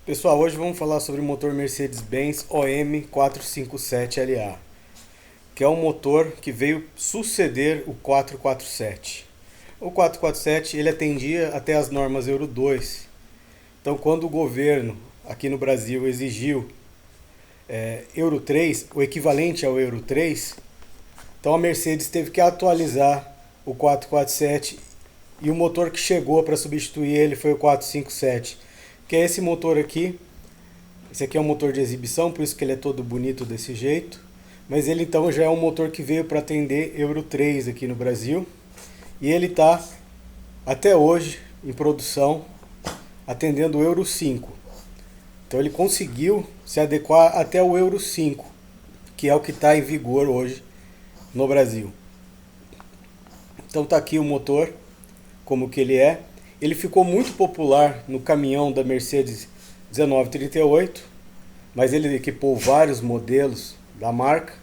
Pessoal, hoje vamos falar sobre o motor Mercedes-Benz OM457LA, que é um motor que veio suceder o 447. O 447 ele atendia até as normas Euro 2. Então, quando o governo aqui no Brasil exigiu Euro 3, o equivalente ao Euro 3, então a Mercedes teve que atualizar o 447 e o motor que chegou para substituir ele foi o 457, que é esse motor aqui. Esse aqui é um motor de exibição, por isso que ele é todo bonito desse jeito. Mas ele então já é um motor que veio para atender Euro 3 aqui no Brasil. E ele está até hoje em produção atendendo o Euro 5. Então ele conseguiu se adequar até o Euro 5, que é o que está em vigor hoje no Brasil. Então está aqui o motor, como que ele é. Ele ficou muito popular no caminhão da Mercedes 1938, mas ele equipou vários modelos da marca.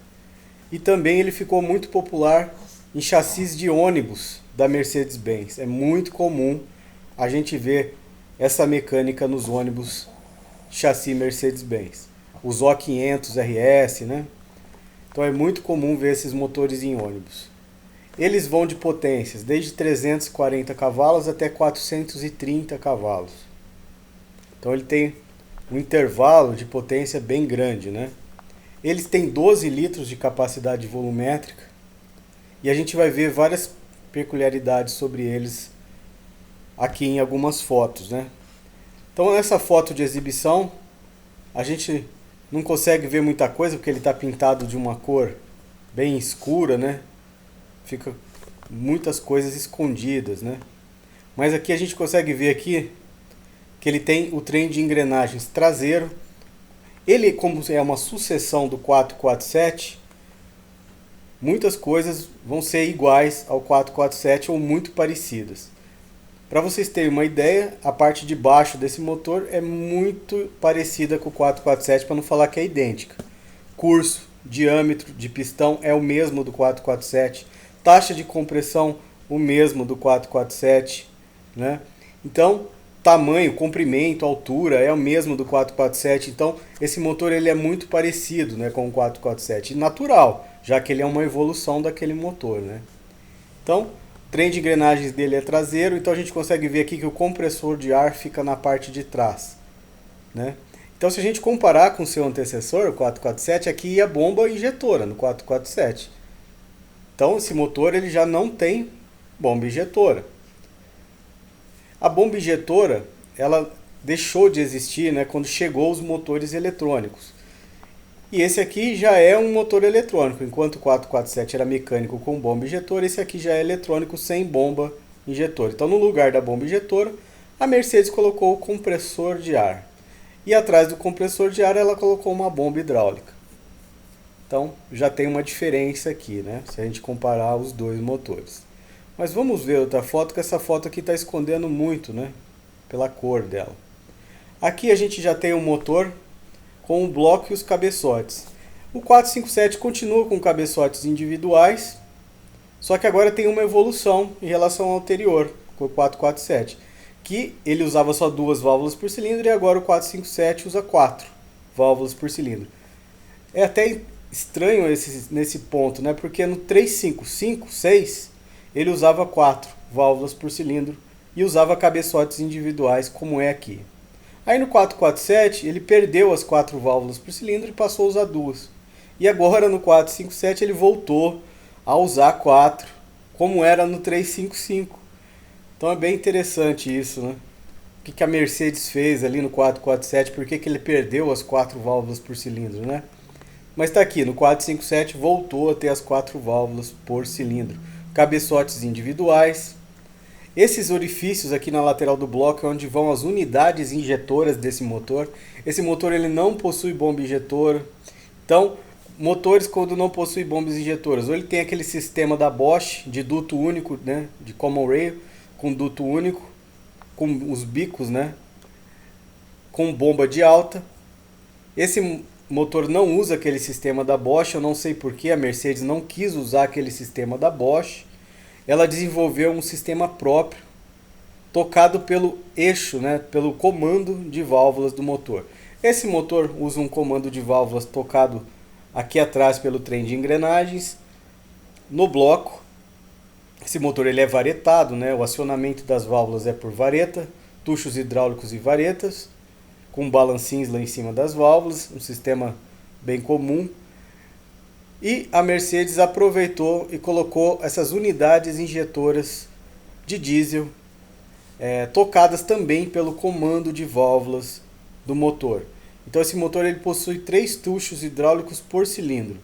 E também ele ficou muito popular em chassis de ônibus da Mercedes-Benz. É muito comum a gente ver essa mecânica nos ônibus chassi Mercedes-Benz. Os O500 RS, né? Então é muito comum ver esses motores em ônibus. Eles vão de potências desde 340 cavalos até 430 cavalos. Então ele tem um intervalo de potência bem grande, né? Eles têm 12 litros de capacidade volumétrica e a gente vai ver várias peculiaridades sobre eles aqui em algumas fotos, né? Então nessa foto de exibição a gente não consegue ver muita coisa porque ele está pintado de uma cor bem escura, né? Fica muitas coisas escondidas, né? Mas aqui a gente consegue ver aqui que ele tem o trem de engrenagens traseiro. Ele, como é uma sucessão do 447, muitas coisas vão ser iguais ao 447 ou muito parecidas. Para vocês terem uma ideia, a parte de baixo desse motor é muito parecida com o 447, para não falar que é idêntica. Curso, diâmetro de pistão é o mesmo do 447. Taxa de compressão, o mesmo do 447, né? Então, tamanho, comprimento, altura é o mesmo do 447. Então, esse motor ele é muito parecido, né, com o 447. Natural, já que ele é uma evolução daquele motor, né? Então, o trem de engrenagens dele é traseiro. Então, a gente consegue ver aqui que o compressor de ar fica na parte de trás, né? Então, se a gente comparar com o seu antecessor, o 447, aqui ia a bomba injetora no 447. Então esse motor ele já não tem bomba injetora. A bomba injetora ela deixou de existir, né, quando chegou os motores eletrônicos. E esse aqui já é um motor eletrônico, enquanto o 447 era mecânico com bomba injetora, esse aqui já é eletrônico sem bomba injetora. Então no lugar da bomba injetora, a Mercedes colocou o compressor de ar. E atrás do compressor de ar ela colocou uma bomba hidráulica. Então já tem uma diferença aqui, né? Se a gente comparar os dois motores. Mas vamos ver outra foto, que essa foto aqui está escondendo muito, né? Pela cor dela. Aqui a gente já tem um motor com o bloco e os cabeçotes. O 457 continua com cabeçotes individuais, só que agora tem uma evolução em relação ao anterior, com o 447, que ele usava só 2 válvulas por cilindro e agora o 457 usa 4 válvulas por cilindro. É até estranho nesse ponto, né? Porque no 355/6 ele usava 4 válvulas por cilindro e usava cabeçotes individuais, como é aqui. Aí no 447 ele perdeu as 4 válvulas por cilindro e passou a usar 2. E agora no 457 ele voltou a usar 4, como era no 355. Então é bem interessante isso, né? O que a Mercedes fez ali no 447, por que ele perdeu as 4 válvulas por cilindro, né? Mas está aqui, no 457 voltou a ter as 4 válvulas por cilindro. Cabeçotes individuais. Esses orifícios aqui na lateral do bloco é onde vão as unidades injetoras desse motor. Esse motor ele não possui bomba injetora. Então, motores quando não possuem bombas injetoras, ou ele tem aquele sistema da Bosch de duto único, né, de common rail, com duto único, com os bicos, né, com bomba de alta. Esse motor não usa aquele sistema da Bosch, eu não sei porque a Mercedes não quis usar aquele sistema da Bosch. Ela desenvolveu um sistema próprio tocado pelo eixo, né, pelo comando de válvulas do motor. Esse motor usa um comando de válvulas tocado aqui atrás pelo trem de engrenagens no bloco. Esse motor ele é varetado, né, o acionamento das válvulas é por vareta, tuchos hidráulicos e varetas, com balancins lá em cima das válvulas, um sistema bem comum. E a Mercedes aproveitou e colocou essas unidades injetoras de diesel tocadas também pelo comando de válvulas do motor. Então esse motor ele possui 3 tuchos hidráulicos por cilindro.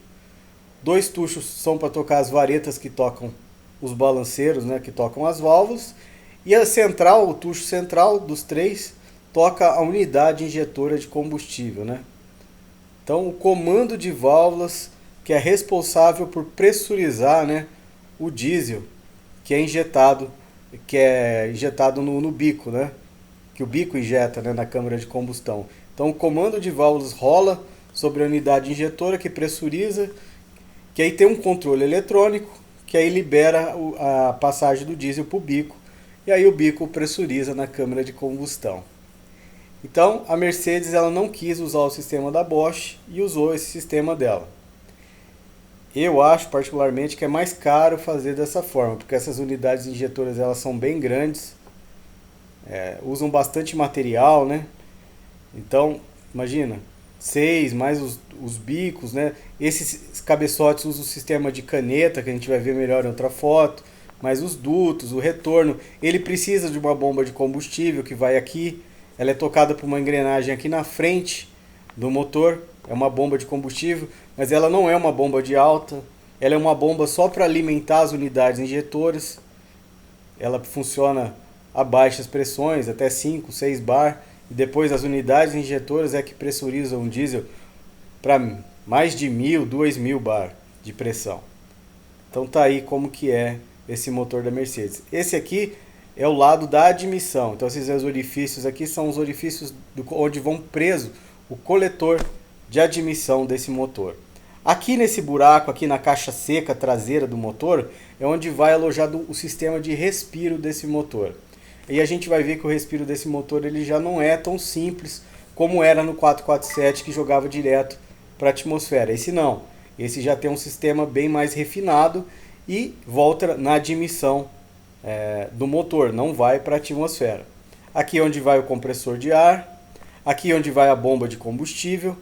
2 tuchos são para tocar as varetas que tocam os balanceiros, né, que tocam as válvulas. E a central, o tucho central dos 3, toca a unidade injetora de combustível, né? Então o comando de válvulas que é responsável por pressurizar, né, o diesel que é injetado no bico, né? Que o bico injeta, né, na câmara de combustão. Então o comando de válvulas rola sobre a unidade injetora que pressuriza, que aí tem um controle eletrônico que aí libera a passagem do diesel para o bico, e aí o bico pressuriza na câmara de combustão. Então a Mercedes ela não quis usar o sistema da Bosch e usou esse sistema dela. Eu acho particularmente que é mais caro fazer dessa forma, porque essas unidades injetoras elas são bem grandes, usam bastante material, né? Então, imagina, 6 mais os bicos, né? Esses cabeçotes usam o sistema de caneta, que a gente vai ver melhor em outra foto, mas os dutos, o retorno, ele precisa de uma bomba de combustível que vai aqui, ela é tocada por uma engrenagem aqui na frente do motor, é uma bomba de combustível, mas ela não é uma bomba de alta, ela é uma bomba só para alimentar as unidades injetoras, ela funciona a baixas pressões, até 5, 6 bar, e depois as unidades injetoras é que pressurizam o diesel para mais de 1000, 2000 bar de pressão. Então tá aí como que é esse motor da Mercedes. Esse aqui é o lado da admissão, então esses orifícios aqui são os orifícios onde vão preso o coletor de admissão desse motor. Aqui nesse buraco, aqui na caixa seca traseira do motor, é onde vai alojado o sistema de respiro desse motor. E a gente vai ver que o respiro desse motor ele já não é tão simples como era no 447 que jogava direto para a atmosfera. Esse não, esse já tem um sistema bem mais refinado e volta na admissão do motor, não vai para a atmosfera. Aqui é onde vai o compressor de ar, aqui é onde vai a bomba de combustível,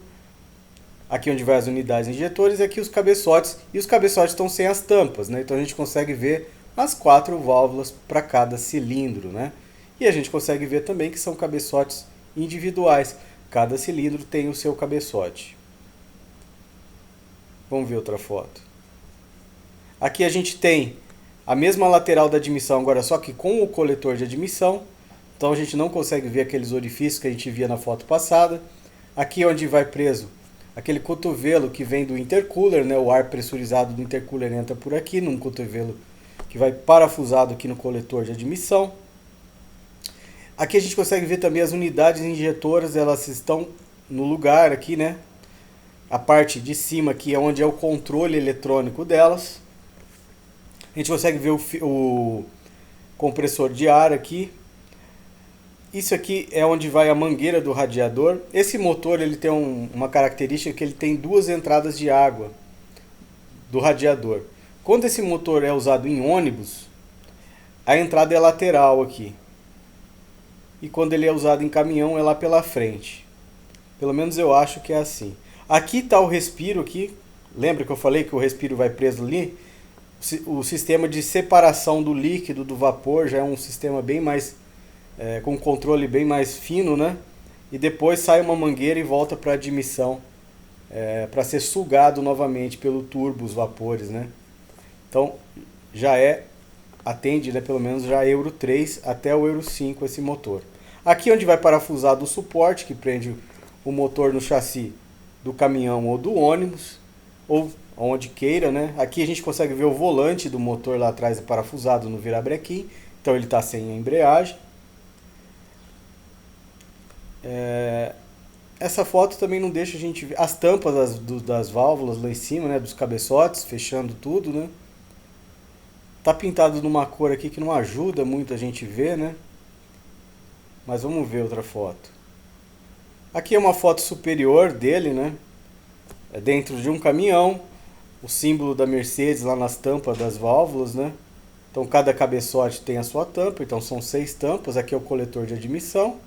aqui onde vai as unidades injetoras e aqui os cabeçotes. E os cabeçotes estão sem as tampas, né? Então a gente consegue ver as 4 válvulas para cada cilindro, né? E a gente consegue ver também que são cabeçotes individuais. Cada cilindro tem o seu cabeçote. Vamos ver outra foto. Aqui a gente tem a mesma lateral da admissão, agora só que com o coletor de admissão. Então a gente não consegue ver aqueles orifícios que a gente via na foto passada. Aqui onde vai preso aquele cotovelo que vem do intercooler, né? O ar pressurizado do intercooler entra por aqui, num cotovelo que vai parafusado aqui no coletor de admissão. Aqui a gente consegue ver também as unidades injetoras, elas estão no lugar aqui, né? A parte de cima aqui é onde é o controle eletrônico delas. A gente consegue ver o compressor de ar aqui. Isso aqui é onde vai a mangueira do radiador. Esse motor ele tem uma característica que ele tem 2 entradas de água do radiador. Quando esse motor é usado em ônibus, a entrada é lateral aqui. E quando ele é usado em caminhão é lá pela frente. Pelo menos eu acho que é assim. Aqui está o respiro aqui. Lembra que eu falei que o respiro vai preso ali? O sistema de separação do líquido do vapor já é um sistema bem mais com um controle bem mais fino, né? E depois sai uma mangueira e volta para a admissão para ser sugado novamente pelo turbo, os vapores, né? Então já atende, né, pelo menos já Euro 3 até o Euro 5 esse motor. Aqui onde vai parafusado o suporte que prende o motor no chassi do caminhão ou do ônibus, ou onde queira, né? Aqui a gente consegue ver o volante do motor lá atrás parafusado no virabrequim, então ele está sem a embreagem. Essa foto também não deixa a gente ver as tampas das válvulas lá em cima, né, dos cabeçotes, fechando tudo, né? Tá pintado numa cor aqui que não ajuda muito a gente ver, né? Mas vamos ver outra foto. Aqui é uma foto superior dele, né? É dentro de um caminhão. O símbolo da Mercedes lá nas tampas das válvulas, né? Então cada cabeçote tem a sua tampa, então são 6 tampas. Aqui é o coletor de admissão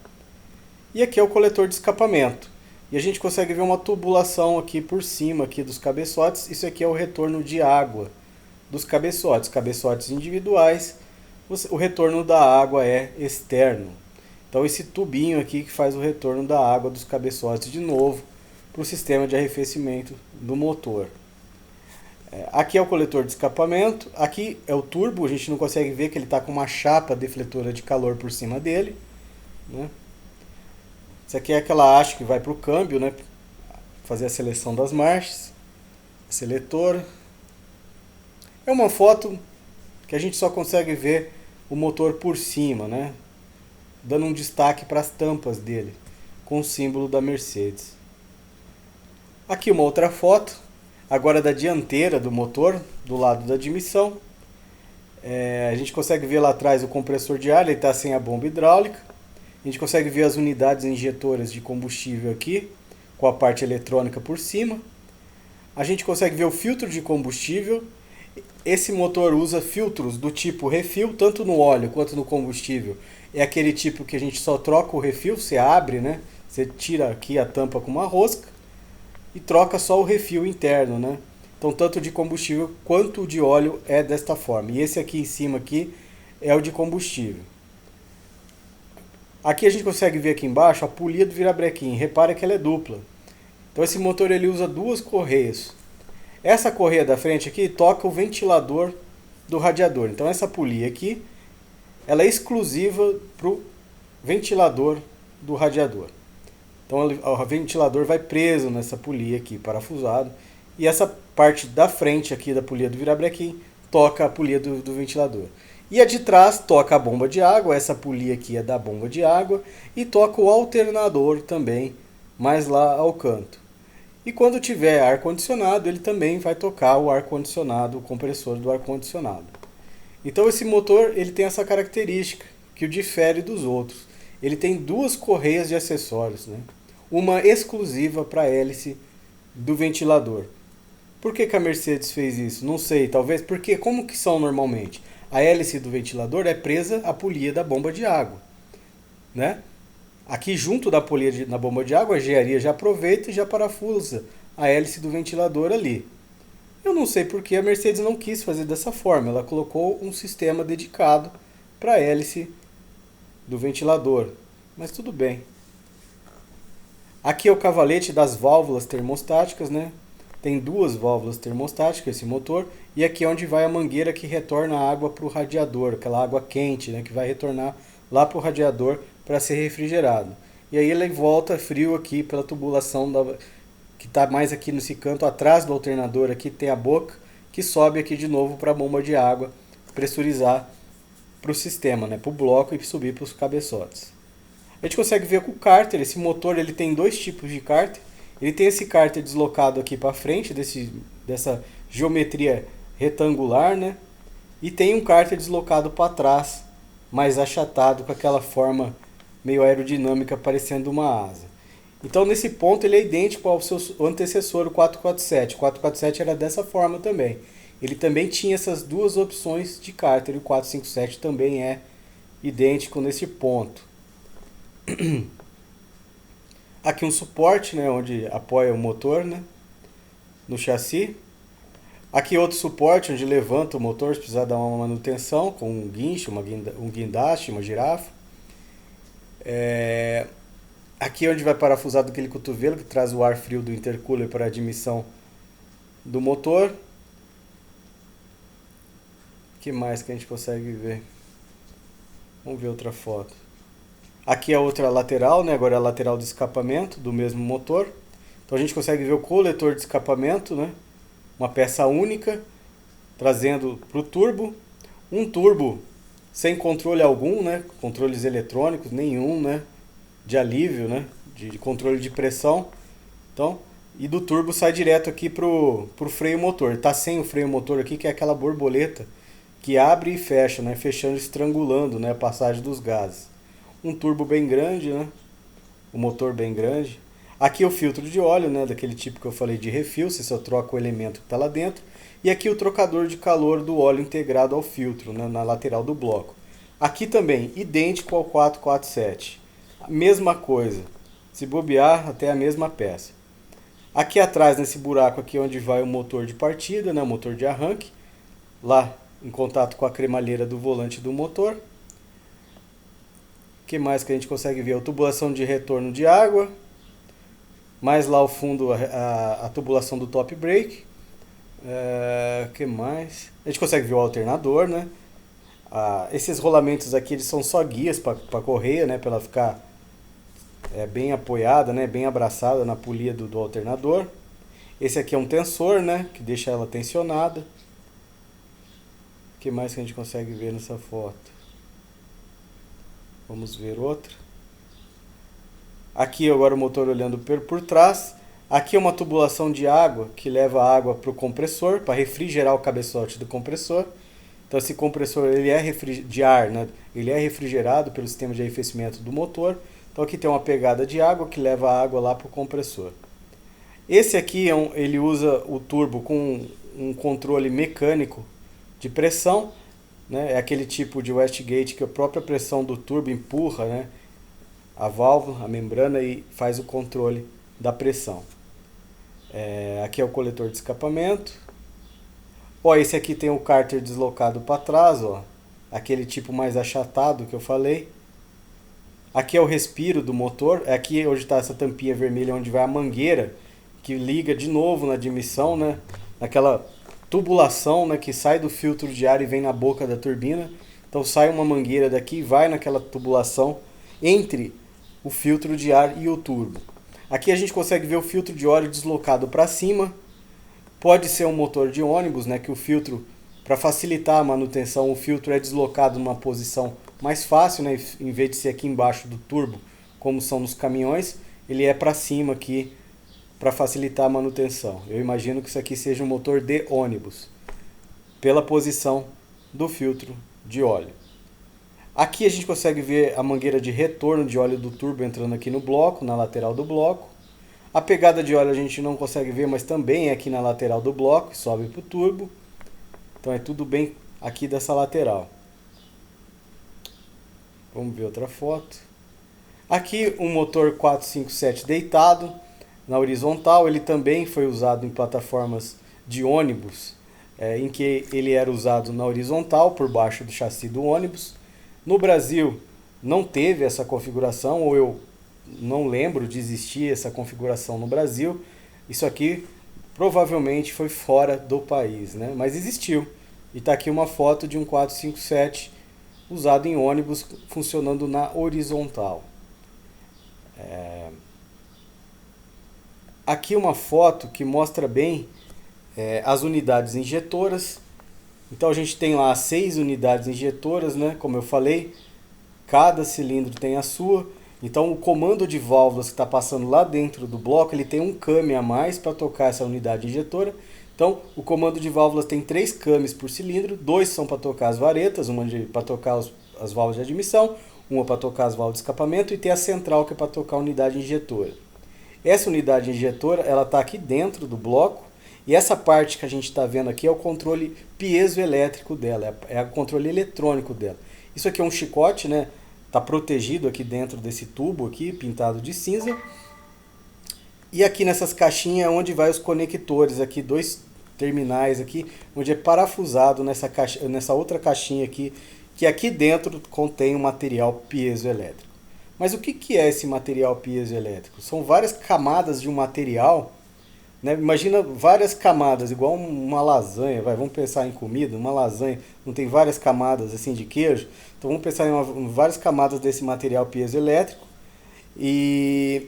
e aqui é o coletor de escapamento. E a gente consegue ver uma tubulação aqui por cima aqui dos cabeçotes. Isso aqui é o retorno de água dos cabeçotes, cabeçotes individuais. O retorno da água é externo. Então esse tubinho aqui que faz o retorno da água dos cabeçotes de novo para o sistema de arrefecimento do motor. Aqui é o coletor de escapamento, aqui é o turbo, a gente não consegue ver que ele está com uma chapa defletora de calor por cima dele, né? Isso aqui é aquela haste que vai para o câmbio, né? Fazer a seleção das marchas, seletor. É uma foto que a gente só consegue ver o motor por cima, né? Dando um destaque para as tampas dele, com o símbolo da Mercedes. Aqui uma outra foto, agora da dianteira do motor, do lado da admissão. A gente consegue ver lá atrás o compressor de ar, ele está sem a bomba hidráulica. A gente consegue ver as unidades injetoras de combustível aqui, com a parte eletrônica por cima. A gente consegue ver o filtro de combustível. Esse motor usa filtros do tipo refil, tanto no óleo quanto no combustível. É aquele tipo que a gente só troca o refil, você abre, né? Você tira aqui a tampa com uma rosca e troca só o refil interno, né? Então tanto de combustível quanto de óleo é desta forma. E esse aqui em cima aqui é o de combustível. Aqui a gente consegue ver aqui embaixo a polia do virabrequim. Repara que ela é dupla. Então esse motor ele usa 2 correias. Essa correia da frente aqui toca o ventilador do radiador. Então essa polia aqui, ela é exclusiva para o ventilador do radiador. Então o ventilador vai preso nessa polia aqui, parafusado. E essa parte da frente aqui da polia do virabrequim toca a polia do ventilador. E a de trás toca a bomba de água, essa polia aqui é da bomba de água. E toca o alternador também, mais lá ao canto. E quando tiver ar-condicionado, ele também vai tocar o ar-condicionado, o compressor do ar-condicionado. Então esse motor ele tem essa característica que o difere dos outros. Ele tem 2 correias de acessórios, né? Uma exclusiva para a hélice do ventilador. Por que a Mercedes fez isso? Não sei, talvez porque como que são normalmente? A hélice do ventilador é presa à polia da bomba de água, né? Aqui junto da polia na bomba de água, a engenharia já aproveita e já parafusa a hélice do ventilador ali. Eu não sei porque a Mercedes não quis fazer dessa forma. Ela colocou um sistema dedicado para a hélice do ventilador. Mas tudo bem. Aqui é o cavalete das válvulas termostáticas, né? Tem 2 válvulas termostáticas esse motor. E aqui é onde vai a mangueira que retorna a água para o radiador. Aquela água quente, né? Que vai retornar lá para o radiador para ser refrigerado. E aí ele volta frio aqui pela tubulação que está mais aqui nesse canto atrás do alternador. Aqui tem a boca que sobe aqui de novo para a bomba de água pressurizar para o sistema, né? Para o bloco e subir para os cabeçotes. A gente consegue ver com o cárter, esse motor ele tem 2 tipos de cárter. Ele tem esse cárter deslocado aqui para frente, dessa geometria retangular, né? E tem um cárter deslocado para trás, mais achatado, com aquela forma meio aerodinâmica, parecendo uma asa. Então nesse ponto ele é idêntico ao seu antecessor, o 447. O 447 era dessa forma também. Ele também tinha essas 2 opções de cárter, e o 457 também é idêntico nesse ponto. Aqui um suporte, né, onde apoia o motor, né, no chassi. Aqui outro suporte onde levanta o motor se precisar dar uma manutenção, com um guincho, um guindaste, uma girafa. Aqui é onde vai parafusado aquele cotovelo que traz o ar frio do intercooler para a admissão do motor. O que mais que a gente consegue ver? Vamos ver outra foto. Aqui é outra lateral, né? Agora é a lateral do escapamento do mesmo motor. Então a gente consegue ver o coletor de escapamento, né? Uma peça única, trazendo para o turbo. Um turbo sem controle algum, né? Controles eletrônicos nenhum, né? De alívio, né? De controle de pressão. Então, e do turbo sai direto aqui pro freio motor. Está sem o freio motor aqui, que é aquela borboleta que abre e fecha, né? Fechando, estrangulando, né? A passagem dos gases. um turbo bem grande, né? O motor bem grande. Aqui o filtro de óleo, né? Daquele tipo que eu falei de refil, você só troca o elemento que está lá dentro. E aqui o trocador de calor do óleo integrado ao filtro, né? Na lateral do bloco. Aqui também, idêntico ao 447. Mesma coisa. Se bobear, até a mesma peça. Aqui atrás, nesse buraco aqui onde vai o motor de partida, né? O motor de arranque. Lá em contato com a cremalheira do volante do motor. O que mais que a gente consegue ver? A tubulação de retorno de água. Mais lá ao fundo a tubulação do top brake. Que mais? A gente consegue ver o alternador, né? Esses rolamentos aqui eles são só guias para a correia, né? Para ela ficar bem apoiada, né? Bem abraçada na polia do alternador. Esse aqui é um tensor, né? Que deixa ela tensionada. O que mais que a gente consegue ver nessa foto? Vamos ver outra. Aqui agora o motor olhando por trás. Aqui é uma tubulação de água que leva a água para o compressor, para refrigerar o cabeçote do compressor. Então esse compressor ele é de ar, né? Ele é refrigerado pelo sistema de arrefecimento do motor. Então aqui tem uma pegada de água que leva a água lá para o compressor. Esse aqui ele usa o turbo com um controle mecânico de pressão, né? É aquele tipo de wastegate que a própria pressão do turbo empurra, né? A válvula, a membrana e faz o controle da pressão. Aqui é o coletor de escapamento. Ó, esse aqui tem o cárter deslocado para trás, ó, aquele tipo mais achatado que eu falei. Aqui é o respiro do motor. Aqui onde está essa tampinha vermelha onde vai a mangueira que liga de novo na admissão, né? Naquela tubulação, né, que sai do filtro de ar e vem na boca da turbina. Então sai uma mangueira daqui e vai naquela tubulação entre o filtro de ar e o turbo. Aqui a gente consegue ver o filtro de óleo deslocado para cima. Pode ser um motor de ônibus, né, que o filtro, para facilitar a manutenção, o filtro é deslocado numa posição mais fácil, né, em vez de ser aqui embaixo do turbo, como são nos caminhões, ele é para cima aqui para facilitar a manutenção. Eu imagino que isso aqui seja um motor de ônibus, pela posição do filtro de óleo. Aqui a gente consegue ver a mangueira de retorno de óleo do turbo entrando aqui no bloco, na lateral do bloco. A pegada de óleo a gente não consegue ver, mas também é aqui na lateral do bloco, sobe para o turbo. Então é tudo bem aqui dessa lateral. Vamos ver outra foto. Aqui um motor 457 deitado na horizontal. Ele também foi usado em plataformas de ônibus, em que ele era usado na horizontal, por baixo do chassi do ônibus. No Brasil não teve essa configuração, ou eu não lembro de existir essa configuração no Brasil. Isso aqui provavelmente foi fora do país, né? Mas existiu. E está aqui uma foto de um 457 usado em ônibus funcionando na horizontal. Aqui uma foto que mostra bem as unidades injetoras. Então a gente tem lá 6 unidades injetoras, né? Como eu falei, cada cilindro tem a sua. Então o comando de válvulas que está passando lá dentro do bloco, ele tem um came a mais para tocar essa unidade injetora. Então o comando de válvulas tem 3 cames por cilindro, 2 são para tocar as varetas, uma para tocar as válvulas de admissão, uma para tocar as válvulas de escapamento e tem a central que é para tocar a unidade injetora. Essa unidade injetora ela está aqui dentro do bloco e essa parte que a gente está vendo aqui é o controle piezoelétrico dela, é o controle eletrônico dela. Isso aqui é um chicote, né? Está protegido aqui dentro desse tubo aqui, pintado de cinza. E aqui nessas caixinhas é onde vai os conectores aqui, 2 terminais aqui, onde é parafusado nessa outra caixinha aqui, que aqui dentro contém um material piezoelétrico. Mas o que é esse material piezoelétrico? São várias camadas de um material, né? Imagina várias camadas, igual uma lasanha, vamos pensar em comida, uma lasanha, não tem várias camadas assim de queijo? Então vamos pensar em várias camadas desse material piezoelétrico e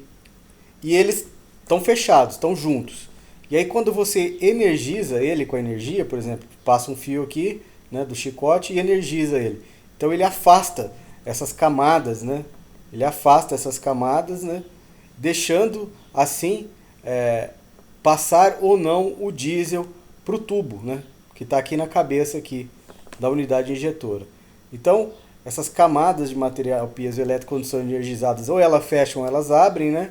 eles estão fechados, estão juntos. E aí quando você energiza ele com a energia, por exemplo, passa um fio aqui, né, do chicote e energiza ele. Então ele afasta essas camadas, né? Ele afasta essas camadas, né, deixando assim passar ou não o diesel para o tubo, né, que está aqui na cabeça aqui da unidade injetora. Então essas camadas de material piezoelétrico, quando são energizadas, ou elas fecham ou elas abrem, né?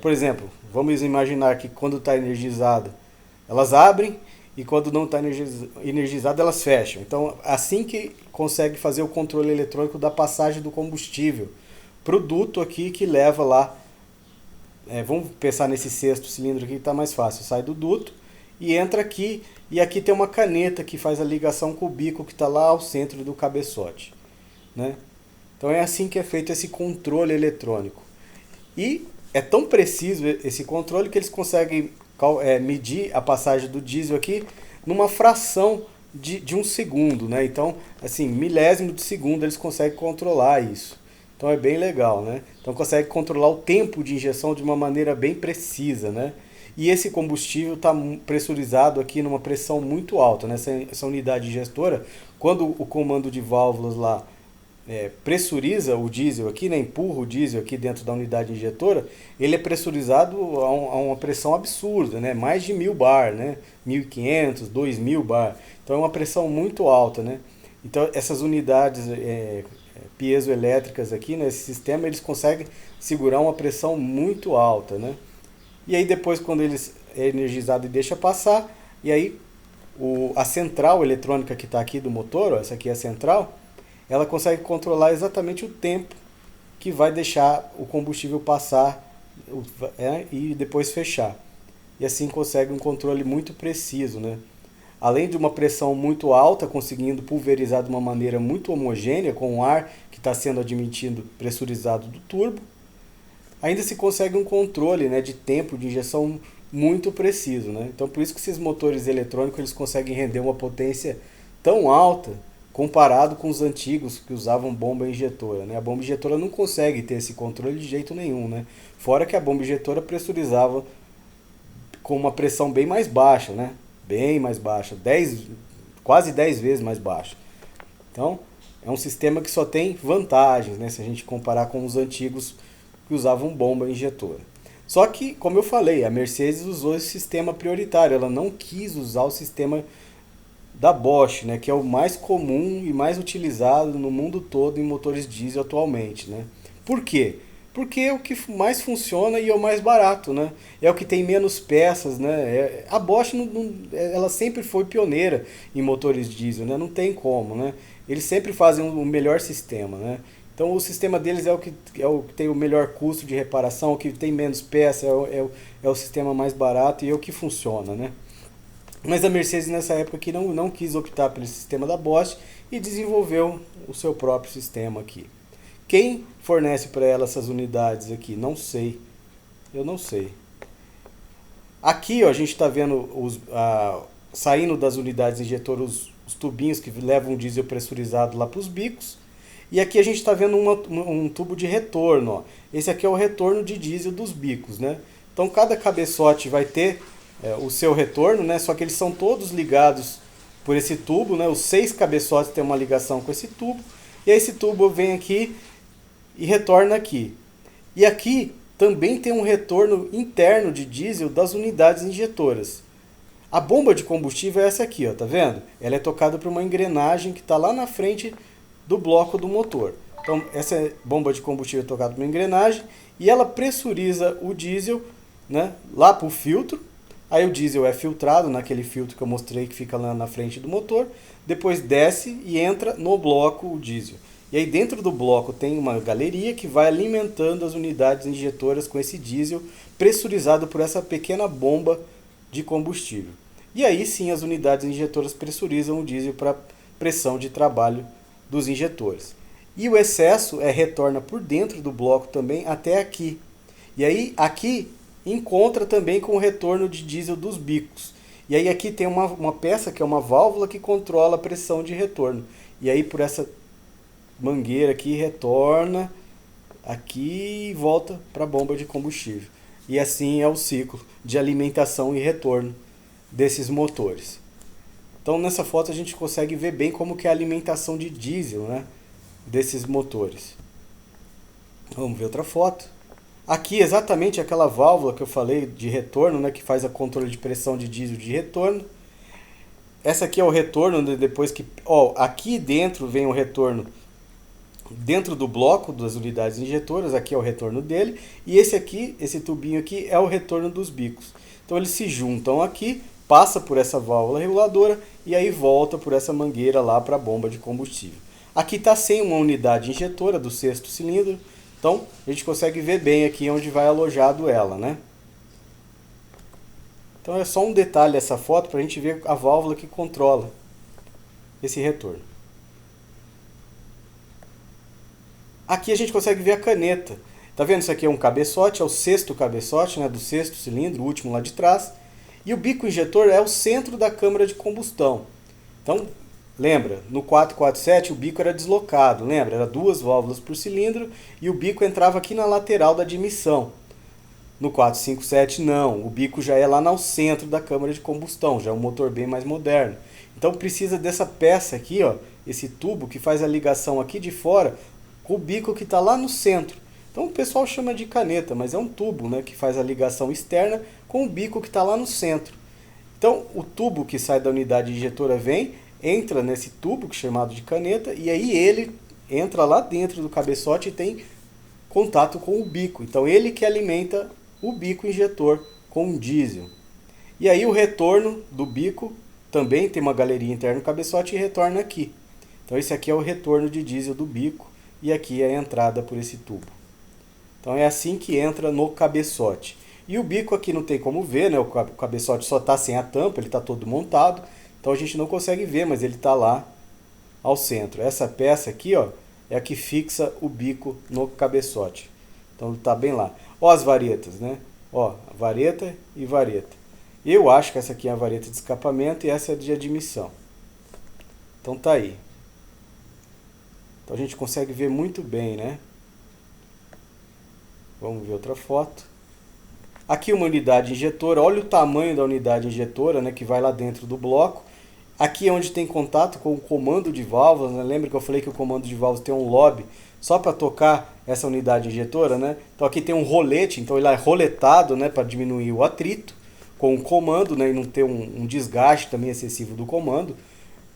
Por exemplo, vamos imaginar que quando está energizada, elas abrem, e quando não está energizada, elas fecham. Então, assim que consegue fazer o controle eletrônico da passagem do combustível para o duto aqui que leva lá. Vamos pensar nesse sexto cilindro aqui que está mais fácil. Sai do duto e entra aqui, e aqui tem uma caneta que faz a ligação com o bico que está lá ao centro do cabeçote, né? Então é assim que é feito esse controle eletrônico. E é tão preciso esse controle que eles conseguem medir a passagem do diesel aqui numa fração de um segundo, né? Então, assim, milésimo de segundo eles conseguem controlar isso. Então é bem legal, né? Então consegue controlar o tempo de injeção de uma maneira bem precisa, né? E esse combustível está pressurizado aqui numa pressão muito alta, né? Essa unidade gestora, quando o comando de válvulas lá pressuriza o diesel aqui, né, empurra o diesel aqui dentro da unidade injetora, ele é pressurizado a uma pressão absurda, né, mais de 1000 bar, né, 1500, 2000 bar. Então é uma pressão muito alta, né. Então essas unidades piezoelétricas aqui nesse sistema, eles conseguem segurar uma pressão muito alta, né. E aí depois, quando eles é energizado e deixa passar, e aí a central eletrônica que está aqui do motor, ó, essa aqui é a central, ela consegue controlar exatamente o tempo que vai deixar o combustível passar e depois fechar. E assim consegue um controle muito preciso, né? Além de uma pressão muito alta, conseguindo pulverizar de uma maneira muito homogênea com o ar que está sendo admitido pressurizado do turbo, ainda se consegue um controle, né, de tempo de injeção muito preciso, né? Então por isso que esses motores eletrônicos eles conseguem render uma potência tão alta comparado com os antigos que usavam bomba injetora, né? A bomba injetora não consegue ter esse controle de jeito nenhum, né? Fora que a bomba injetora pressurizava com uma pressão bem mais baixa, né? Bem mais baixa, quase 10 vezes mais baixa. Então, é um sistema que só tem vantagens, né? Se a gente comparar com os antigos que usavam bomba injetora. Só que, como eu falei, a Mercedes usou esse sistema prioritário, ela não quis usar o sistema da Bosch, né, que é o mais comum e mais utilizado no mundo todo em motores diesel atualmente, né? Por quê? Porque é o que mais funciona e é o mais barato, né? É o que tem menos peças, né? A Bosch ela sempre foi pioneira em motores diesel, né? Não tem como, né? Eles sempre fazem o melhor sistema, né? Então o sistema deles é o que tem o melhor custo de reparação, o que tem menos peça, é o sistema mais barato e é o que funciona, né? Mas a Mercedes nessa época aqui não quis optar pelo sistema da Bosch e desenvolveu o seu próprio sistema aqui. Quem fornece para ela essas unidades aqui? Não sei. Eu não sei. Aqui ó, a gente está vendo saindo das unidades injetoras os tubinhos que levam o diesel pressurizado lá para os bicos. E aqui a gente está vendo um tubo de retorno. Ó. Esse aqui é o retorno de diesel dos bicos, né? Então cada cabeçote vai ter o seu retorno, né? Só que eles são todos ligados por esse tubo, né? Os 6 cabeçotes têm uma ligação com esse tubo. E aí esse tubo vem aqui e retorna aqui. E aqui também tem um retorno interno de diesel das unidades injetoras. A bomba de combustível é essa aqui, ó, tá vendo? Ela é tocada por uma engrenagem que está lá na frente do bloco do motor. Então essa bomba de combustível é tocada por uma engrenagem e ela pressuriza o diesel, né, lá para o filtro. Aí o diesel é filtrado naquele filtro que eu mostrei que fica lá na frente do motor. Depois desce e entra no bloco o diesel. E aí dentro do bloco tem uma galeria que vai alimentando as unidades injetoras com esse diesel pressurizado por essa pequena bomba de combustível. E aí sim as unidades injetoras pressurizam o diesel para pressão de trabalho dos injetores. E o excesso retorna por dentro do bloco também até aqui. E aí aqui encontra também com o retorno de diesel dos bicos. E aí aqui tem uma peça que é uma válvula que controla a pressão de retorno. E aí por essa mangueira aqui retorna aqui e volta para a bomba de combustível. E assim é o ciclo de alimentação e retorno desses motores. Então nessa foto a gente consegue ver bem como que é a alimentação de diesel, né, desses motores. Vamos ver outra foto. Aqui exatamente aquela válvula que eu falei de retorno, né, que faz a controle de pressão de diesel de retorno. Essa aqui é o retorno depois que... Ó, aqui dentro vem o retorno dentro do bloco das unidades injetoras, aqui é o retorno dele, e esse aqui, esse tubinho aqui, é o retorno dos bicos. Então eles se juntam aqui, passa por essa válvula reguladora e aí volta por essa mangueira lá para a bomba de combustível. Aqui está sem uma unidade injetora do sexto cilindro, então a gente consegue ver bem aqui onde vai alojado ela, né? Então é só um detalhe essa foto para a gente ver a válvula que controla esse retorno. Aqui a gente consegue ver a caneta. Tá vendo? Isso aqui é um cabeçote, é o sexto cabeçote, né, do sexto cilindro, o último lá de trás. E o bico injetor é o centro da câmara de combustão. Então, lembra, no 447 o bico era deslocado, lembra? Era 2 válvulas por cilindro e o bico entrava aqui na lateral da admissão. No 457 não, o bico já é lá no centro da câmara de combustão, já é um motor bem mais moderno. Então precisa dessa peça aqui, ó, esse tubo que faz a ligação aqui de fora com o bico que está lá no centro. Então o pessoal chama de caneta, mas é um tubo, né, que faz a ligação externa com o bico que está lá no centro. Então o tubo que sai da unidade injetora vem, entra nesse tubo que é chamado de caneta e aí ele entra lá dentro do cabeçote e tem contato com o bico. Então ele que alimenta o bico injetor com um diesel. E aí o retorno do bico também tem uma galeria interna no cabeçote e retorna aqui. Então esse aqui é o retorno de diesel do bico e aqui é a entrada por esse tubo. Então é assim que entra no cabeçote. E o bico aqui não tem como ver, né? O cabeçote só está sem a tampa, ele está todo montado. Então a gente não consegue ver, mas ele está lá ao centro. Essa peça aqui, ó, é a que fixa o bico no cabeçote. Então ele está bem lá. Ó as varetas, né? Ó, vareta e vareta. Eu acho que essa aqui é a vareta de escapamento e essa é de admissão. Então tá aí. Então a gente consegue ver muito bem, né? Vamos ver outra foto. Aqui uma unidade injetora, olha o tamanho da unidade injetora, né, que vai lá dentro do bloco. Aqui é onde tem contato com o comando de válvulas, né? Lembra que eu falei que o comando de válvulas tem um lobby só para tocar essa unidade injetora, né? Então aqui tem um rolete, então ele é roletado, né, para diminuir o atrito com o comando, né, e não ter um desgaste também excessivo do comando.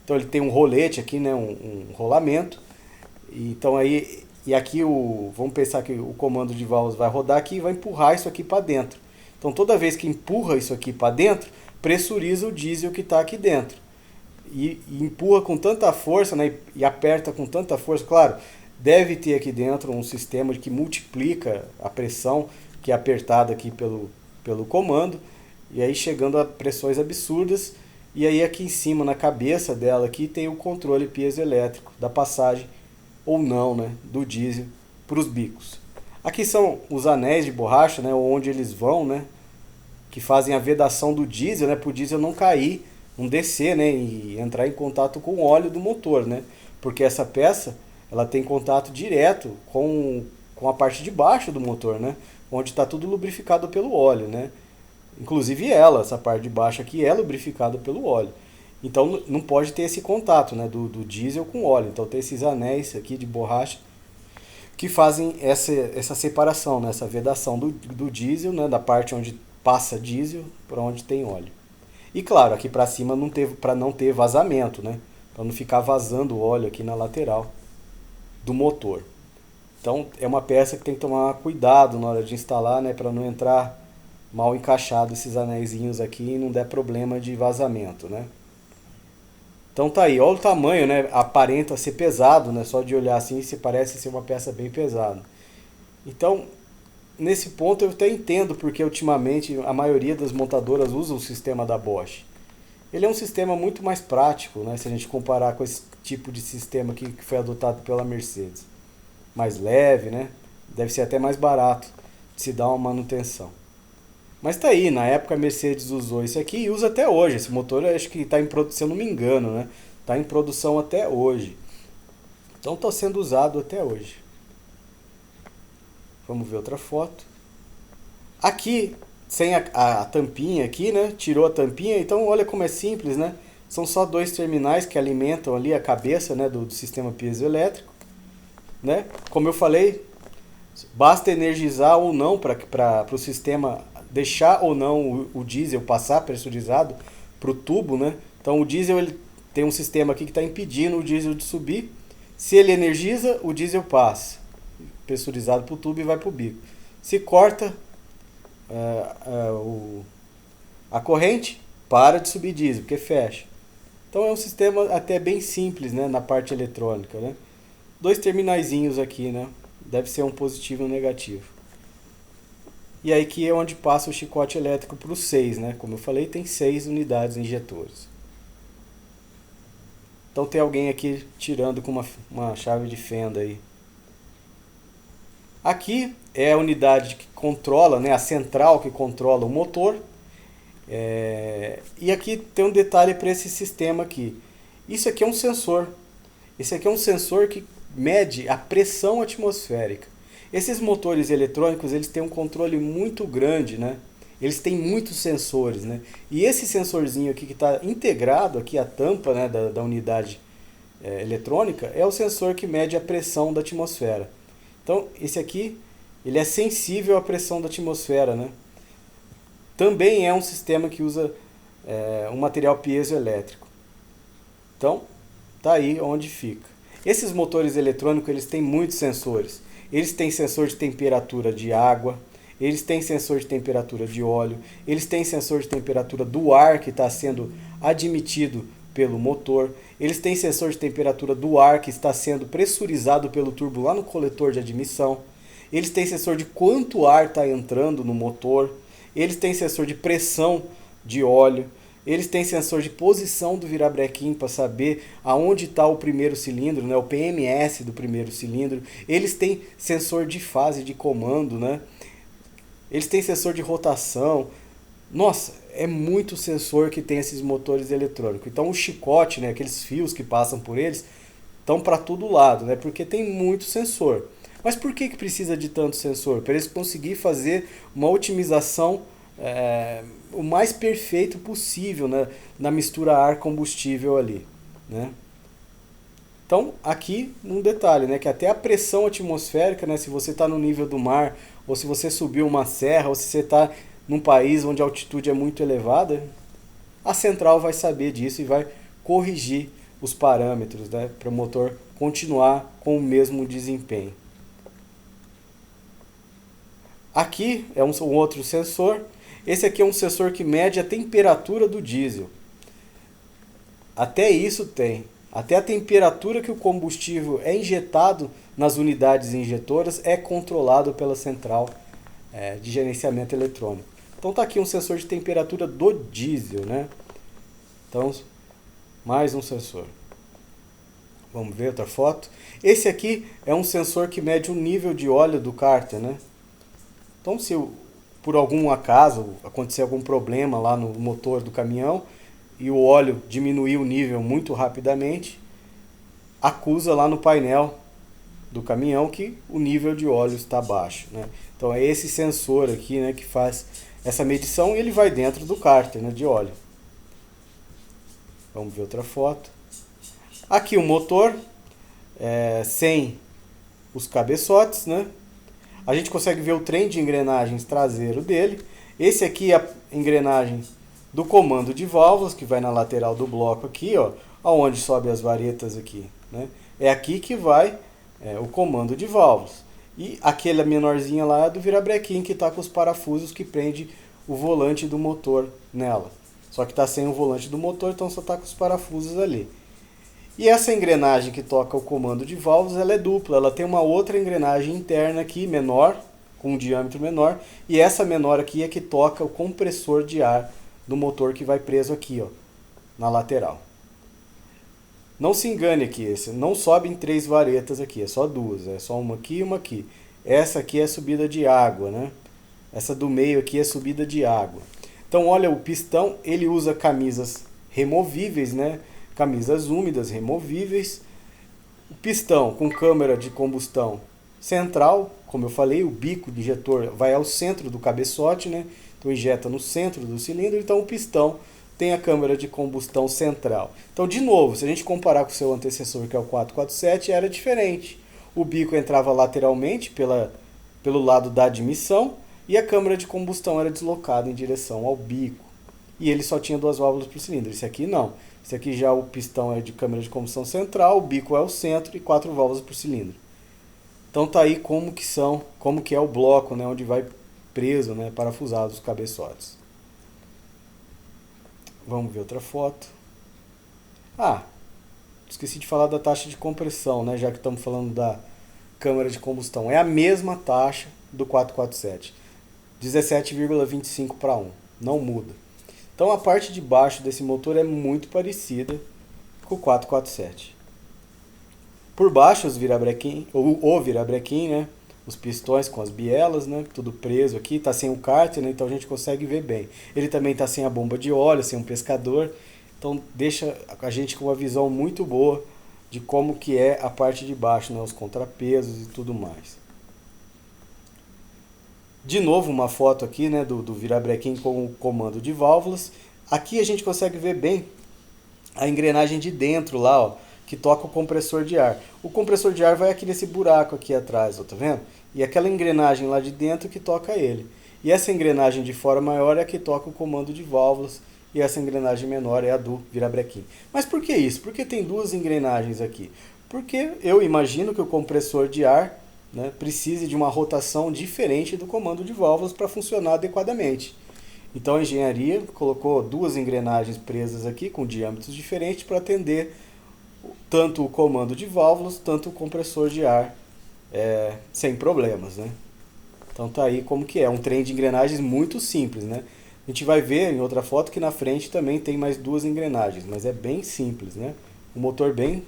Então ele tem um rolete aqui, né, um rolamento. Então aí, e aqui vamos pensar que o comando de válvulas vai rodar aqui e vai empurrar isso aqui para dentro. Então toda vez que empurra isso aqui para dentro, pressuriza o diesel que está aqui dentro. E empurra com tanta força, né, e aperta com tanta força, claro, deve ter aqui dentro um sistema que multiplica a pressão que é apertada aqui pelo comando, e aí chegando a pressões absurdas, e aí aqui em cima, na cabeça dela, aqui tem o controle piezoelétrico da passagem ou não, né, do diesel para os bicos. Aqui são os anéis de borracha, né, onde eles vão, né, que fazem a vedação do diesel, né, para o diesel não cair, não descer, né, e entrar em contato com o óleo do motor, né, porque essa peça ela tem contato direto com a parte de baixo do motor, né, onde está tudo lubrificado pelo óleo, né, inclusive essa parte de baixo aqui é lubrificada pelo óleo. Então não pode ter esse contato, né, do diesel com óleo. Então tem esses anéis aqui de borracha que fazem essa separação, né, essa vedação do diesel, né, da parte onde passa diesel para onde tem óleo. E claro, aqui para cima para não ter vazamento, né, para não ficar vazando óleo aqui na lateral do motor. Então é uma peça que tem que tomar cuidado na hora de instalar, né, para não entrar mal encaixado esses anéisinhos aqui e não der problema de vazamento, né. Então tá aí, olha o tamanho, né? Aparenta ser pesado, né? Só de olhar assim, se parece ser uma peça bem pesada. Então, nesse ponto eu até entendo porque ultimamente a maioria das montadoras usa o sistema da Bosch. Ele é um sistema muito mais prático, né? Se a gente comparar com esse tipo de sistema que foi adotado pela Mercedes. Mais leve, né? Deve ser até mais barato de se dar uma manutenção. Mas tá aí, na época a Mercedes usou isso aqui e usa até hoje. Esse motor acho que está em produção, se eu não me engano, né? Está em produção até hoje. Então está sendo usado até hoje. Vamos ver outra foto. Aqui, sem a tampinha aqui, né? Tirou a tampinha, então olha como é simples, né? São só 2 terminais que alimentam ali a cabeça, né, do sistema piezoelétrico, né? Como eu falei, basta energizar ou não para o sistema deixar ou não o diesel passar pressurizado para o tubo, né? Então o diesel ele tem um sistema aqui que está impedindo o diesel de subir. Se ele energiza, o diesel passa, pressurizado para o tubo e vai para o bico. Se corta a corrente, para de subir diesel, porque fecha. Então é um sistema até bem simples, né, na parte eletrônica, né? Dois terminaizinhos aqui, né? Deve ser um positivo e um negativo. E aí que é onde passa o chicote elétrico para os 6, né? Como eu falei, tem 6 unidades injetores. Então tem alguém aqui tirando com uma chave de fenda aí. Aqui é a unidade que controla, né, a central que controla o motor. E aqui tem um detalhe para esse sistema aqui. Isso aqui é um sensor. Esse aqui é um sensor que mede a pressão atmosférica. Esses motores eletrônicos, eles têm um controle muito grande, né? Eles têm muitos sensores, né? E esse sensorzinho aqui que está integrado aqui à tampa, né, da unidade eletrônica é o sensor que mede a pressão da atmosfera. Então, esse aqui, ele é sensível à pressão da atmosfera, né? Também é um sistema que usa um material piezoelétrico. Então, tá aí onde fica. Esses motores eletrônicos, eles têm muitos sensores. Eles têm sensor de temperatura de água, eles têm sensor de temperatura de óleo, eles têm sensor de temperatura do ar que está sendo admitido pelo motor, eles têm sensor de temperatura do ar que está sendo pressurizado pelo turbo lá no coletor de admissão, eles têm sensor de quanto ar está entrando no motor, eles têm sensor de pressão de óleo, eles têm sensor de posição do virabrequim para saber aonde está o primeiro cilindro, né, o PMS do primeiro cilindro. Eles têm sensor de fase de comando, né? Eles têm sensor de rotação. Nossa, é muito sensor que tem esses motores eletrônicos. Então o chicote, né, aqueles fios que passam por eles, estão para todo lado, né, porque tem muito sensor. Mas por que precisa de tanto sensor? Para eles conseguirem fazer uma otimização o mais perfeito possível, né, na mistura ar-combustível ali, né? Então, aqui um detalhe, né, que até a pressão atmosférica, né, se você está no nível do mar, ou se você subiu uma serra, ou se você está num país onde a altitude é muito elevada, a central vai saber disso e vai corrigir os parâmetros, né, para o motor continuar com o mesmo desempenho. Aqui é um outro sensor. Esse aqui é um sensor que mede a temperatura do diesel. Até isso tem. Até a temperatura que o combustível é injetado nas unidades injetoras é controlado pela central de gerenciamento eletrônico. Então está aqui um sensor de temperatura do diesel, né? Então, mais um sensor. Vamos ver outra foto. Esse aqui é um sensor que mede o nível de óleo do cárter, né? Então, se por algum acaso acontecer algum problema lá no motor do caminhão e o óleo diminuir o nível muito rapidamente, acusa lá no painel do caminhão que o nível de óleo está baixo, né? Então é esse sensor aqui, né, que faz essa medição e ele vai dentro do cárter, né, de óleo. Vamos ver outra foto. Aqui o motor sem os cabeçotes, né? A gente consegue ver o trem de engrenagens traseiro dele. Esse aqui é a engrenagem do comando de válvulas, que vai na lateral do bloco aqui, ó, aonde sobe as varetas aqui, né? É aqui que vai o comando de válvulas. E aquela menorzinha lá é do virabrequim, que está com os parafusos que prende o volante do motor nela. Só que está sem o volante do motor, então só está com os parafusos ali. E essa engrenagem que toca o comando de válvulas, ela é dupla. Ela tem uma outra engrenagem interna aqui, menor, com um diâmetro menor. E essa menor aqui é que toca o compressor de ar do motor que vai preso aqui, ó, na lateral. Não se engane aqui, esse não sobe em 3 varetas aqui, é só 2. É só uma aqui e uma aqui. Essa aqui é subida de água, né? Essa do meio aqui é subida de água. Então, olha, o pistão, ele usa camisas removíveis, né? Camisas úmidas removíveis, o pistão com câmara de combustão central, como eu falei, o bico do injetor vai ao centro do cabeçote, né? Então injeta no centro do cilindro, então o pistão tem a câmara de combustão central. Então, de novo, se a gente comparar com o seu antecessor, que é o 447, era diferente. O bico entrava lateralmente pelo lado da admissão e a câmara de combustão era deslocada em direção ao bico. E ele só tinha 2 válvulas por cilindro. Esse aqui não. Esse aqui já o pistão é de câmara de combustão central, o bico é o centro e 4 válvulas por cilindro. Então tá aí como que é o bloco, né, onde vai preso, né, parafusado os cabeçotes. Vamos ver outra foto. Ah, esqueci de falar da taxa de compressão, né, já que estamos falando da câmara de combustão. É a mesma taxa do 447, 17,25 para 1, não muda. Então a parte de baixo desse motor é muito parecida com o 447. Por baixo os virabrequim, ou o virabrequim, né? Os pistões com as bielas, né? Tudo preso aqui, está sem o cárter, né? Então a gente consegue ver bem. Ele também está sem a bomba de óleo, sem um pescador, então deixa a gente com uma visão muito boa de como que é a parte de baixo, né? Os contrapesos e tudo mais. De novo uma foto aqui, né, do virabrequim com o comando de válvulas. Aqui a gente consegue ver bem a engrenagem de dentro lá, ó, que toca o compressor de ar. O compressor de ar vai aqui nesse buraco aqui atrás, ó, tá vendo? E aquela engrenagem lá de dentro que toca ele. E essa engrenagem de fora maior é a que toca o comando de válvulas, e essa engrenagem menor é a do virabrequim. Mas por que isso? Por que tem duas engrenagens aqui? Porque eu imagino que o compressor de ar, né, precise de uma rotação diferente do comando de válvulas para funcionar adequadamente. Então a engenharia colocou duas engrenagens presas aqui com diâmetros diferentes para atender tanto o comando de válvulas, tanto o compressor de ar sem problemas, né? Então tá aí como que é, um trem de engrenagens muito simples, né? A gente vai ver em outra foto que na frente também tem mais duas engrenagens, mas é bem simples, né? Um motor bem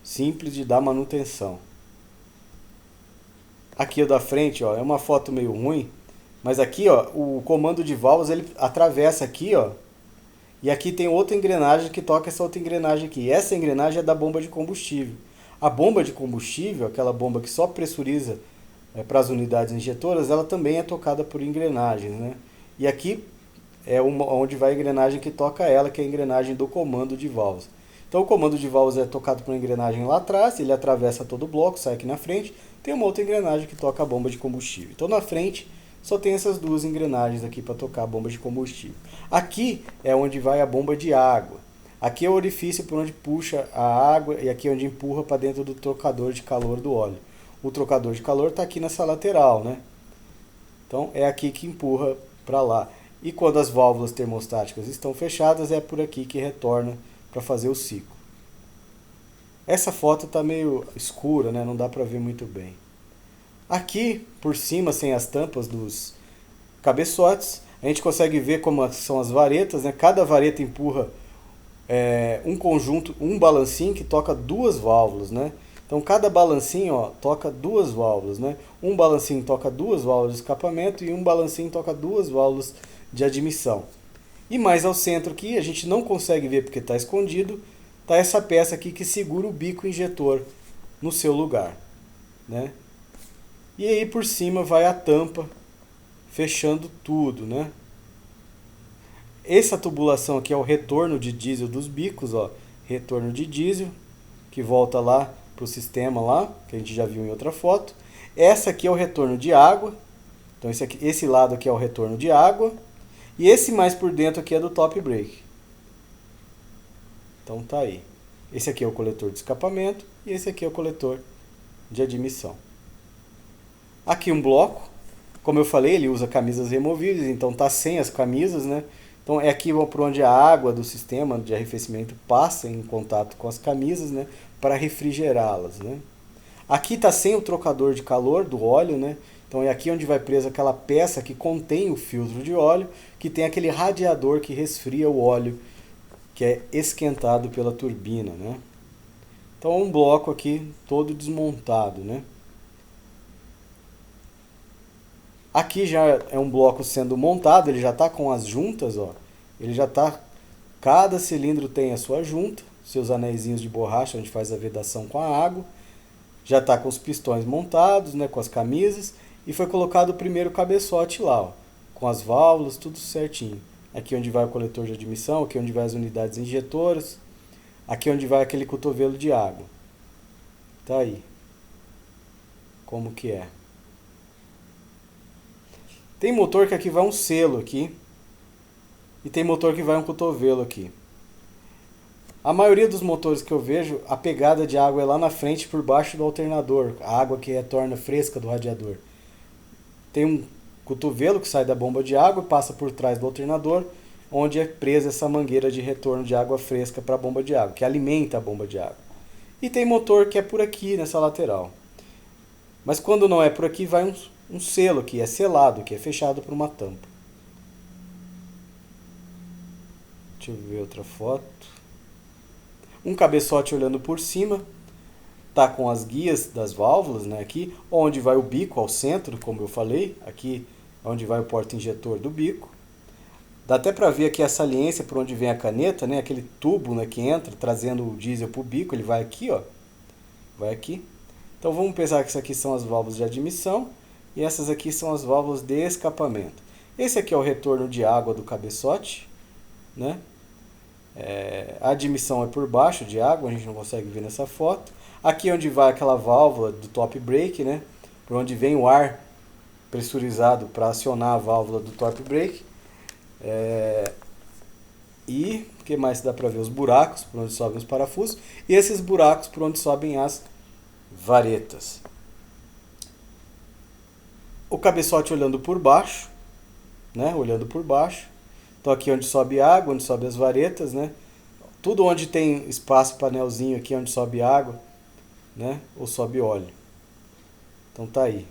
simples de dar manutenção. Aqui o da frente, ó, é uma foto meio ruim, mas aqui, ó, o comando de válvulas ele atravessa aqui, ó, e aqui tem outra engrenagem que toca essa outra engrenagem aqui. Essa engrenagem é da bomba de combustível. A bomba de combustível, aquela bomba que só pressuriza para as unidades injetoras, ela também é tocada por engrenagens, né? E aqui é onde vai a engrenagem que toca ela, que é a engrenagem do comando de válvulas. Então o comando de válvulas é tocado por uma engrenagem lá atrás, ele atravessa todo o bloco, sai aqui na frente, tem uma outra engrenagem que toca a bomba de combustível. Então na frente só tem essas duas engrenagens aqui para tocar a bomba de combustível. Aqui é onde vai a bomba de água. Aqui é o orifício por onde puxa a água e aqui é onde empurra para dentro do trocador de calor do óleo. O trocador de calor está aqui nessa lateral, né? Então é aqui que empurra para lá. E quando as válvulas termostáticas estão fechadas, é por aqui que retorna para fazer o ciclo. Essa foto está meio escura, né? Não dá para ver muito bem. Aqui, por cima, sem as tampas dos cabeçotes, a gente consegue ver como são as varetas, né? Cada vareta empurra um conjunto, um balancinho que toca duas válvulas, né? Então cada balancinho, ó, toca duas válvulas, né? Um balancinho toca duas válvulas de escapamento e um balancinho toca duas válvulas de admissão. E mais ao centro aqui, a gente não consegue ver porque está escondido, está essa peça aqui que segura o bico injetor no seu lugar, né? E aí por cima vai a tampa, fechando tudo, né? Essa tubulação aqui é o retorno de diesel dos bicos, ó. Retorno de diesel, que volta lá para o sistema lá, que a gente já viu em outra foto. Essa aqui é o retorno de água. Então esse lado aqui é o retorno de água. E esse mais por dentro aqui é do top brake. Então tá aí. Esse aqui é o coletor de escapamento e esse aqui é o coletor de admissão. Aqui um bloco, como eu falei, ele usa camisas removíveis, então tá sem as camisas, né? Então é aqui por onde a água do sistema de arrefecimento passa em contato com as camisas, né? Para refrigerá-las, né? Aqui tá sem o trocador de calor do óleo, né? Então é aqui onde vai presa aquela peça que contém o filtro de óleo, que tem aquele radiador que resfria o óleo, que é esquentado pela turbina, né? Então é um bloco aqui todo desmontado, né? Aqui já é um bloco sendo montado, ele já está com as juntas, ó. Ele já está, cada cilindro tem a sua junta, seus anéisinhos de borracha onde faz a vedação com a água. Já está com os pistões montados, né, com as camisas, e foi colocado o primeiro cabeçote lá, ó, com as válvulas, tudo certinho. Aqui onde vai o coletor de admissão, aqui onde vai as unidades injetoras, aqui onde vai aquele cotovelo de água. Tá aí. Como que é? Tem motor que aqui vai um selo aqui, e tem motor que vai um cotovelo aqui. A maioria dos motores que eu vejo, a pegada de água é lá na frente por baixo do alternador, a água que retorna fresca do radiador. Tem um cotovelo que sai da bomba de água e passa por trás do alternador, onde é presa essa mangueira de retorno de água fresca para a bomba de água, que alimenta a bomba de água. E tem motor que é por aqui, nessa lateral. Mas quando não é por aqui, vai um selo que é selado, que é fechado por uma tampa. Deixa eu ver outra foto. Um cabeçote olhando por cima, tá com as guias das válvulas, né, aqui, onde vai o bico ao centro, como eu falei, aqui onde vai o porta-injetor do bico. Dá até para ver aqui a saliência por onde vem a caneta, né, aquele tubo, né, que entra trazendo o diesel para o bico, ele vai aqui, ó, vai aqui. Então vamos pensar que essas aqui são as válvulas de admissão e essas aqui são as válvulas de escapamento. Esse aqui é o retorno de água do cabeçote, né? A admissão é por baixo de água, a gente não consegue ver nessa foto. Aqui é onde vai aquela válvula do top brake, né? Por onde vem o ar pressurizado para acionar a válvula do top brake. E o que mais dá para ver? Os buracos por onde sobem os parafusos e esses buracos por onde sobem as varetas. O cabeçote olhando por baixo, né? Olhando por baixo. Então aqui onde sobe água, onde sobe as varetas, né? Tudo onde tem espaço, panelzinho aqui onde sobe água, né? Ou sobe óleo. Então tá aí.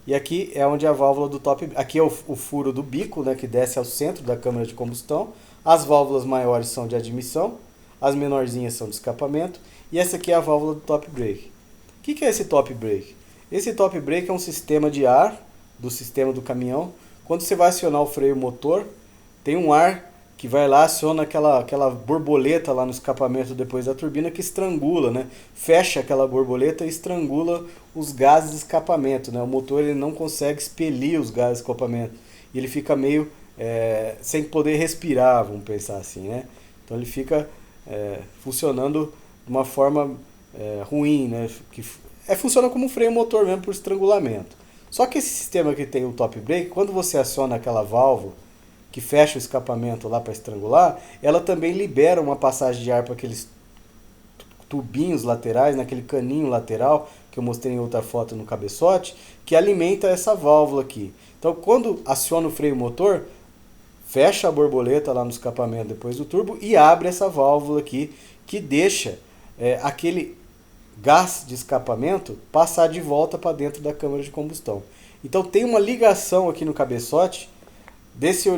E aqui é onde a válvula do top... Aqui é o furo do bico, né? Que desce ao centro da câmara de combustão. As válvulas maiores são de admissão. As menorzinhas são de escapamento. E essa aqui é a válvula do top brake. O que é esse top brake? Esse top brake é um sistema de ar do sistema do caminhão. Quando você vai acionar o freio motor, tem um ar que vai lá, aciona aquela borboleta lá no escapamento depois da turbina que estrangula, né? Fecha aquela borboleta e estrangula os gases de escapamento, né? O motor ele não consegue expelir os gases de escapamento. E ele fica meio sem poder respirar, vamos pensar assim, né? Então ele fica funcionando de uma forma ruim, né? Funciona como um freio motor mesmo por estrangulamento. Só que esse sistema que tem o top brake, quando você aciona aquela válvula que fecha o escapamento lá para estrangular, ela também libera uma passagem de ar para aqueles tubinhos laterais, naquele caninho lateral que eu mostrei em outra foto no cabeçote, que alimenta essa válvula aqui. Então quando aciona o freio motor, fecha a borboleta lá no escapamento depois do turbo e abre essa válvula aqui que deixa aquele gás de escapamento passar de volta para dentro da câmara de combustão. Então tem uma ligação aqui no cabeçote desse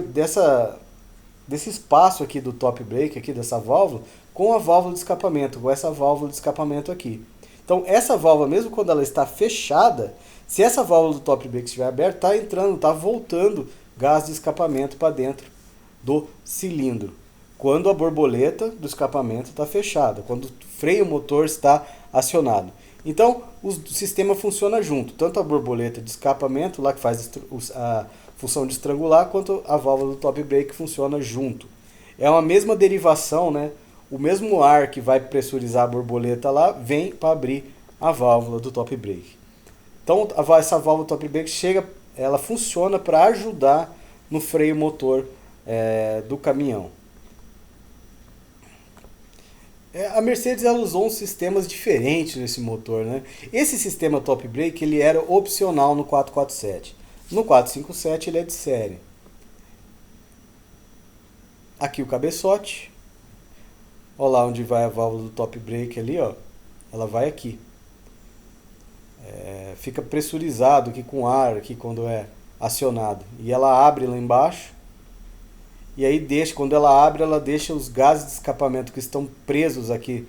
espaço aqui do top brake, aqui dessa válvula, com a válvula de escapamento, com essa válvula de escapamento aqui. Então essa válvula, mesmo quando ela está fechada, se essa válvula do top brake estiver aberta, está entrando, está voltando gás de escapamento para dentro do cilindro. Quando a borboleta do escapamento está fechada, quando o freio motor está acionado. Então o sistema funciona junto, tanto a borboleta de escapamento, lá que faz a função de estrangular, quanto a válvula do top brake funciona junto. É uma mesma derivação, né? O mesmo ar que vai pressurizar a borboleta lá vem para abrir a válvula do top brake. Então essa válvula do top brake ela funciona para ajudar no freio motor do caminhão. A Mercedes ela usou uns sistemas diferentes nesse motor, né? Esse sistema top brake ele era opcional no 447. No 457 ele é de série. Aqui o cabeçote. Olha lá onde vai a válvula do top brake ali, ó. Ela vai aqui. Fica pressurizado aqui com ar aqui quando é acionado. E ela abre lá embaixo. E aí quando ela abre, ela deixa os gases de escapamento que estão presos aqui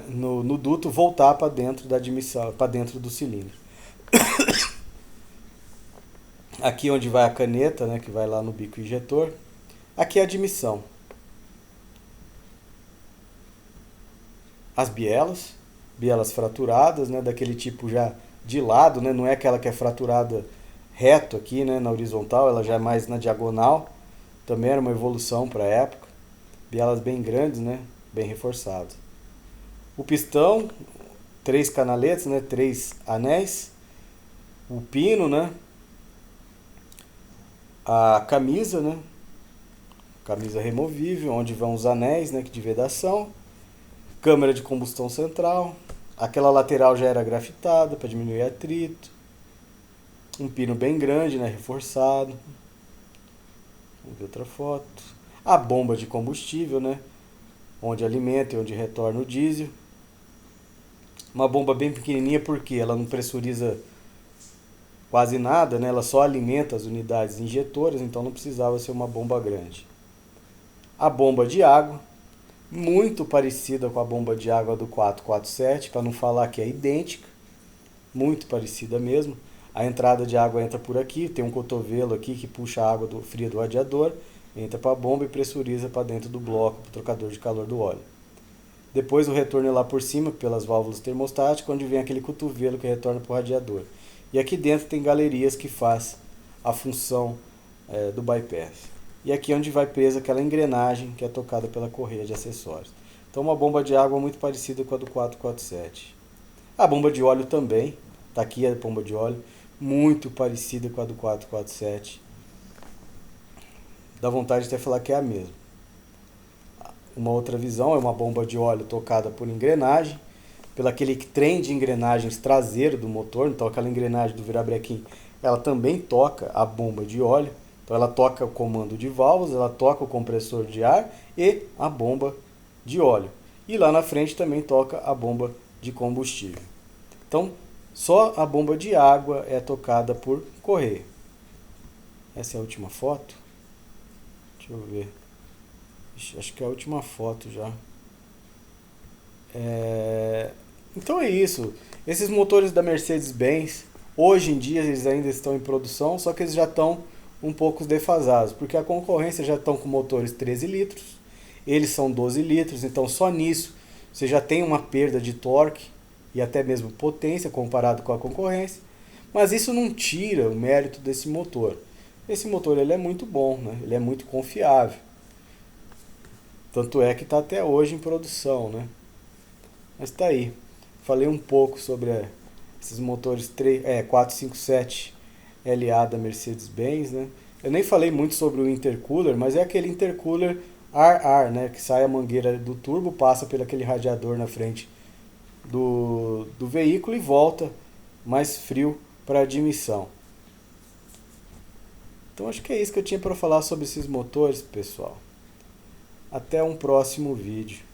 no duto voltar para dentro da admissão, para dentro do cilindro. Aqui onde vai a caneta, né, que vai lá no bico injetor. Aqui é a admissão. As bielas fraturadas, né, daquele tipo já de lado, né, não é aquela que é fraturada reto aqui, né, na horizontal, ela já é mais na diagonal. Também era uma evolução para a época. Bielas bem grandes, né, bem reforçadas. O pistão, 3 canaletes, né, 3 anéis. O pino, né, a camisa, né, camisa removível, onde vão os anéis, né, de vedação, câmara de combustão central, aquela lateral já era grafitada para diminuir atrito, um pino bem grande, né, reforçado. Vamos ver outra foto. A bomba de combustível, né, onde alimenta e onde retorna o diesel. Uma bomba bem pequenininha porque ela não pressuriza quase nada, né? Ela só alimenta as unidades injetoras, então não precisava ser uma bomba grande. A bomba de água, muito parecida com a bomba de água do 447, para não falar que é idêntica, muito parecida mesmo. A entrada de água entra por aqui, tem um cotovelo aqui que puxa a água fria do radiador, entra para a bomba e pressuriza para dentro do bloco, para o trocador de calor do óleo. Depois o retorno é lá por cima, pelas válvulas termostáticas, onde vem aquele cotovelo que retorna para o radiador. E aqui dentro tem galerias que faz a função do bypass. E aqui é onde vai presa aquela engrenagem que é tocada pela correia de acessórios. Então uma bomba de água muito parecida com a do 447. A bomba de óleo também, está aqui a bomba de óleo, muito parecida com a do 447. Dá vontade de até falar que é a mesma. Uma outra visão é uma bomba de óleo tocada por engrenagem, pelo aquele trem de engrenagens traseiro do motor. Então aquela engrenagem do virabrequim, ela também toca a bomba de óleo. Então ela toca o comando de válvulas, ela toca o compressor de ar e a bomba de óleo. E lá na frente também toca a bomba de combustível. Então só a bomba de água é tocada por correia. Essa é a última foto. Deixa eu ver. Acho que é a última foto já. Então é isso. Esses motores da Mercedes-Benz, hoje em dia eles ainda estão em produção, só que eles já estão um pouco defasados, porque a concorrência já estão com motores 13 litros, eles são 12 litros, então só nisso você já tem uma perda de torque e até mesmo potência comparado com a concorrência, mas isso não tira o mérito desse motor. Esse motor ele é muito bom, né? Ele é muito confiável. Tanto é que está até hoje em produção, né? Mas está aí. Falei um pouco sobre esses motores 457 LA da Mercedes-Benz, né? Eu nem falei muito sobre o intercooler, mas é aquele intercooler ar-ar, né? Que sai a mangueira do turbo, passa pelo aquele radiador na frente do veículo e volta mais frio para a admissão. Então acho que é isso que eu tinha para falar sobre esses motores, pessoal. Até um próximo vídeo.